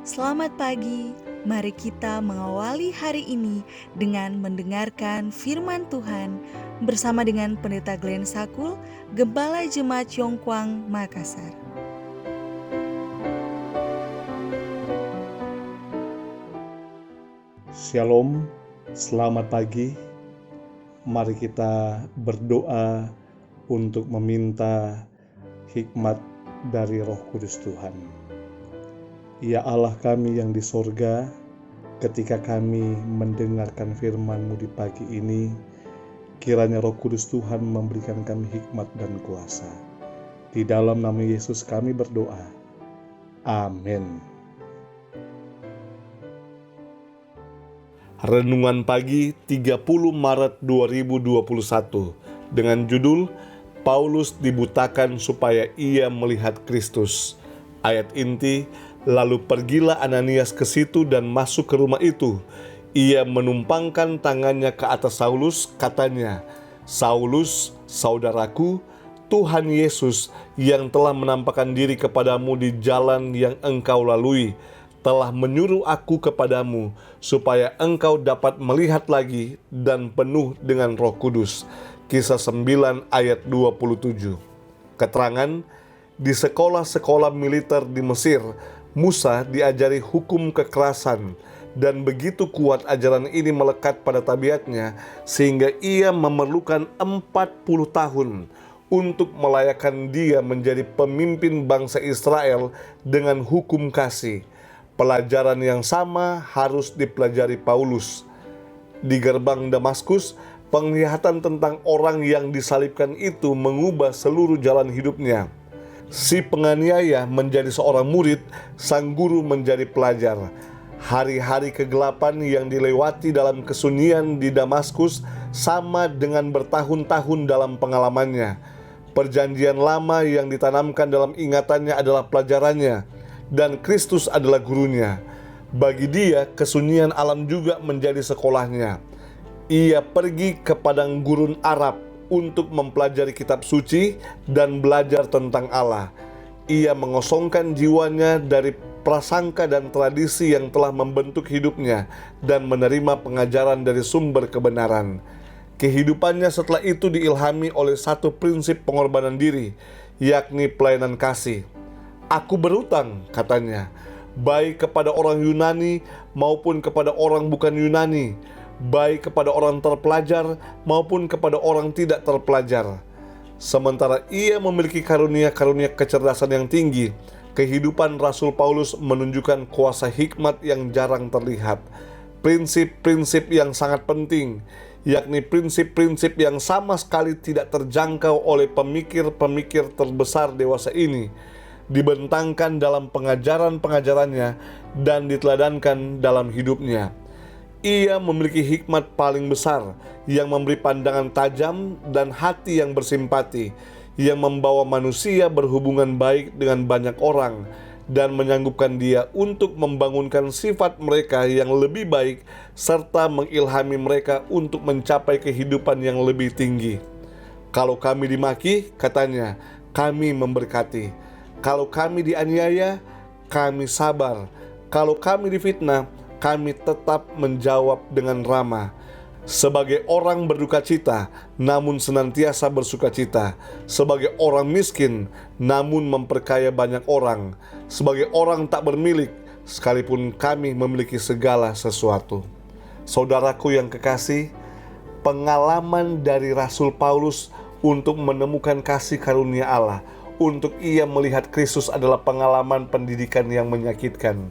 Selamat pagi, mari kita mengawali hari ini dengan mendengarkan firman Tuhan bersama dengan Pendeta Glenn Sakul, Gembala Jemaat Yongkwang, Makassar. Shalom, selamat pagi. Mari kita berdoa untuk meminta hikmat dari Roh Kudus Tuhan. Ya Allah kami yang di sorga, ketika kami mendengarkan firman-Mu di pagi ini, kiranya Roh Kudus Tuhan memberikan kami hikmat dan kuasa. Di dalam nama Yesus kami berdoa. Amin. Renungan pagi 30 Maret 2021 dengan judul Paulus dibutakan supaya ia melihat Kristus. Ayat inti, lalu pergilah Ananias ke situ dan masuk ke rumah itu. Ia menumpangkan tangannya ke atas Saulus, katanya, "Saulus, saudaraku, Tuhan Yesus yang telah menampakkan diri kepadamu di jalan yang engkau lalui, telah menyuruh aku kepadamu supaya engkau dapat melihat lagi dan penuh dengan Roh Kudus." Kisah 9 ayat 27. Keterangan, di sekolah-sekolah militer di Mesir, Musa diajari hukum kekerasan, dan begitu kuat ajaran ini melekat pada tabiatnya sehingga ia memerlukan 40 tahun untuk melayakkan dia menjadi pemimpin bangsa Israel dengan hukum kasih. Pelajaran yang sama harus dipelajari Paulus. Di gerbang Damaskus, penglihatan tentang orang yang disalibkan itu mengubah seluruh jalan hidupnya. Si penganiaya menjadi seorang murid, sang guru menjadi pelajar. Hari-hari kegelapan yang dilewati dalam kesunyian di Damaskus sama dengan bertahun-tahun dalam pengalamannya. Perjanjian lama yang ditanamkan dalam ingatannya adalah pelajarannya, dan Kristus adalah gurunya. Bagi dia, kesunyian alam juga menjadi sekolahnya. Ia pergi ke padang gurun Arab untuk mempelajari kitab suci dan belajar tentang Allah. Ia mengosongkan jiwanya dari prasangka dan tradisi yang telah membentuk hidupnya dan menerima pengajaran dari sumber kebenaran. Kehidupannya setelah itu diilhami oleh satu prinsip pengorbanan diri, yakni pelayanan kasih. "Aku berutang," katanya, "baik kepada orang Yunani maupun kepada orang bukan Yunani, baik kepada orang terpelajar maupun kepada orang tidak terpelajar." Sementara ia memiliki karunia-karunia kecerdasan yang tinggi, kehidupan Rasul Paulus menunjukkan kuasa hikmat yang jarang terlihat. Prinsip-prinsip yang sangat penting, yakni prinsip-prinsip yang sama sekali tidak terjangkau oleh pemikir-pemikir terbesar dewasa ini, dibentangkan dalam pengajaran-pengajarannya dan diteladankan dalam hidupnya. Ia memiliki hikmat paling besar yang memberi pandangan tajam dan hati yang bersimpati, yang membawa manusia berhubungan baik dengan banyak orang dan menyanggupkan dia untuk membangunkan sifat mereka yang lebih baik serta mengilhami mereka untuk mencapai kehidupan yang lebih tinggi. "Kalau kami dimaki," katanya, "kami memberkati. Kalau kami dianiaya, kami sabar. Kalau kami difitnah, kami tetap menjawab dengan ramah. Sebagai orang berduka cita, namun senantiasa bersuka cita. Sebagai orang miskin, namun memperkaya banyak orang. Sebagai orang tak bermilik, sekalipun kami memiliki segala sesuatu." Saudaraku yang kekasih, pengalaman dari Rasul Paulus untuk menemukan kasih karunia Allah, untuk ia melihat Kristus adalah pengalaman pendidikan yang menyakitkan.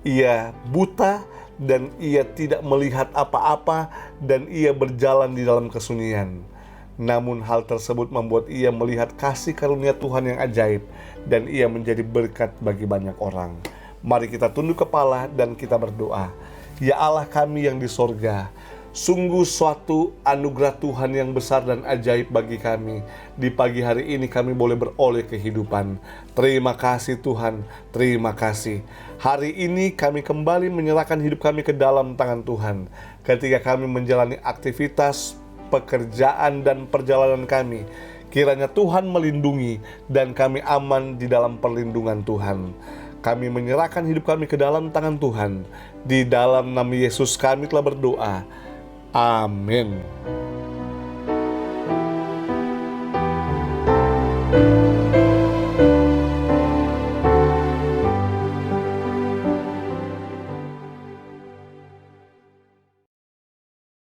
Ia buta dan ia tidak melihat apa-apa dan ia berjalan di dalam kesunyian. Namun hal tersebut membuat ia melihat kasih karunia Tuhan yang ajaib dan ia menjadi berkat bagi banyak orang. Mari kita tunduk kepala dan kita berdoa. Ya Allah kami yang di sorga, sungguh suatu anugerah Tuhan yang besar dan ajaib bagi kami. Di pagi hari ini kami boleh beroleh kehidupan. Terima kasih Tuhan, terima kasih. Hari ini kami kembali menyerahkan hidup kami ke dalam tangan Tuhan. Ketika kami menjalani aktivitas, pekerjaan dan perjalanan kami, kiranya Tuhan melindungi dan kami aman di dalam perlindungan Tuhan. Kami menyerahkan hidup kami ke dalam tangan Tuhan. Di dalam nama Yesus kami telah berdoa. Amin.